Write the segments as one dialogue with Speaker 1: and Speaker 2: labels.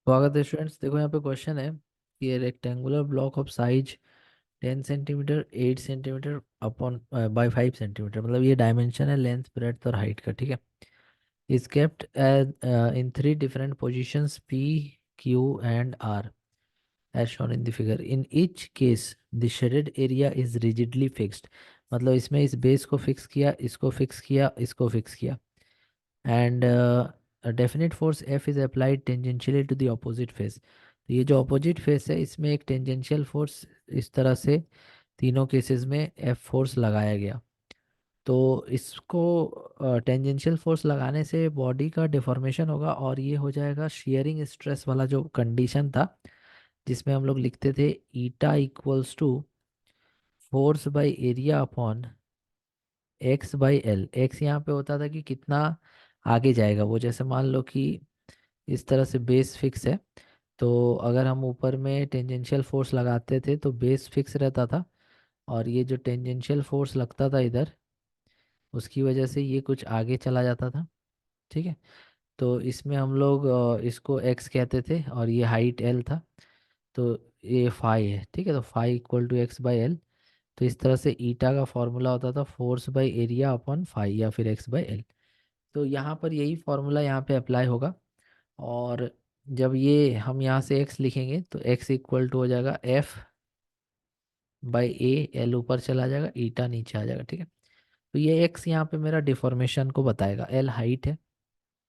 Speaker 1: स्वागत है स्टूडेंट्स। देखो यहाँ पे क्वेश्चन है कि ए rectangular block of size 10 centimetre 8 centimetre upon by 5 centimetre, मतलब ये डायमेंशन है लेंथ ब्रेड्थ और हाइट का, ठीक है। Is kept in 3 different positions P Q and R as shown in the figure. In each case the shaded area is rigidly fixed, मतलब इसमें इस बेस को फिक्स किया, इसको फिक्स किया, इसको फिक्स किया। And definite force F is applied tangentially to the opposite face. तो ये जो ऑपोजिट फेस है इसमें एक टेंजेंशियल फोर्स इस तरह से तीनों केसेस में एफ फोर्स लगाया गया। तो इसको टेंजेंशियल फोर्स लगाने से बॉडी का डिफॉर्मेशन होगा और ये हो जाएगा शेयरिंग स्ट्रेस वाला जो कंडीशन था, जिसमें हम लोग लिखते थे eta equals to force by area upon X by L. X यहाँ पे होता था कि कितना आगे जाएगा वो, जैसे मान लो कि इस तरह से बेस फिक्स है, तो अगर हम ऊपर में टेंजेंशियल फोर्स लगाते थे तो बेस फिक्स रहता था, और ये जो टेंजेंशियल फोर्स लगता था इधर, उसकी वजह से ये कुछ आगे चला जाता था, ठीक है। तो इसमें हम लोग इसको एक्स कहते थे और ये हाइट एल था, तो ये फाई है, ठीक है। तो phi equal to x by L. तो इस तरह से ईटा का फॉर्मूला होता था force by area upon phi या फिर एक्स बाई एल। तो यहाँ पर यही फॉर्मूला यहाँ पे अप्लाई होगा। और जब ये हम यहाँ से x लिखेंगे तो x इक्वल टू हो जाएगा एफ बाई ए, एल ऊपर चला जाएगा, ईटा नीचे आ जाएगा, ठीक है। तो ये x यहाँ पे मेरा डिफॉर्मेशन को बताएगा, एल हाइट है,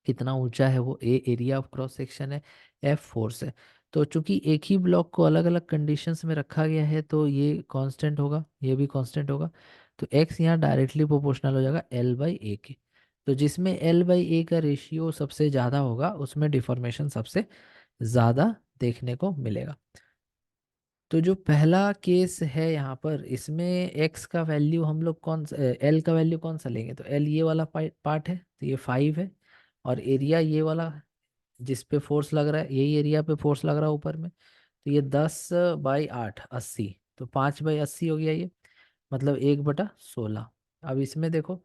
Speaker 1: कितना ऊंचा है वो, ए एरिया ऑफ क्रॉस सेक्शन है, एफ फोर्स है। तो चूंकि एक ही ब्लॉक को अलग अलग कंडीशंस में रखा गया है तो ये कांस्टेंट होगा, ये भी कांस्टेंट होगा। तो एक्स यहाँ डायरेक्टली प्रोपोर्शनल हो जाएगा एल बाई ए के। तो जिसमें एल बाई ए का रेशियो सबसे ज़्यादा होगा उसमें डिफॉर्मेशन सबसे ज़्यादा देखने को मिलेगा। तो जो पहला केस है यहाँ पर, इसमें एक्स का वैल्यू हम लोग कौन सा, एल का वैल्यू कौन सा लेंगे, तो एल ये वाला पार्ट है तो ये 5 है, और एरिया ये वाला जिस पे फोर्स लग रहा है, यही एरिया पे फोर्स लग रहा है ऊपर में, तो ये 10/8 80, तो 5/80 हो गया ये, मतलब 1/16। अब इसमें देखो,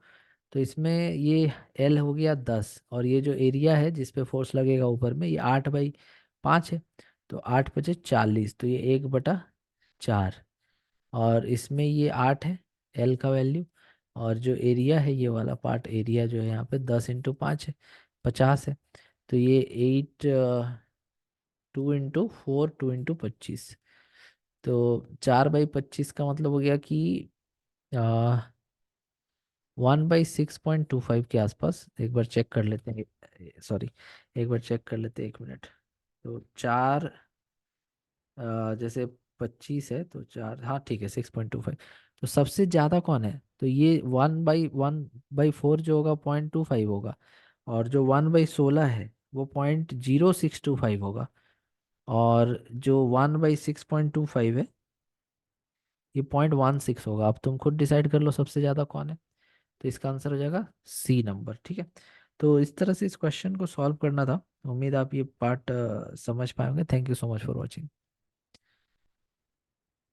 Speaker 1: तो इसमें ये एल हो गया 10, और ये जो एरिया है जिस पे फोर्स लगेगा ऊपर में, ये 8/5 है, तो 8×5 = 40, तो ये 1/4। और इसमें ये 8 है एल का वैल्यू, और जो एरिया है ये वाला पार्ट, एरिया जो है यहाँ पे 10×5 है, 50 है। तो ये 2×4 2×25, तो 4/25 का मतलब हो गया कि 1/6.25 के आसपास। एक बार चेक कर लेते हैं, सॉरी, एक बार चेक कर लेते हैं, 1 मिनट। तो चार, जैसे 25 है तो चार, हाँ ठीक है, 6.25। तो सबसे ज़्यादा कौन है, तो ये 1/1/4 जो होगा 0.25 होगा, और जो 1/16 है वो 0.0625 होगा, और जो 1/6.25 है ये 0.16 होगा। अब तुम खुद डिसाइड कर लो सबसे ज़्यादा कौन है। तो इसका आंसर हो जाएगा सी नंबर, ठीक है। तो इस तरह से इस क्वेश्चन को सॉल्व करना था। उम्मीद आप ये पार्ट समझ पाएंगे। Thank you so much for watching.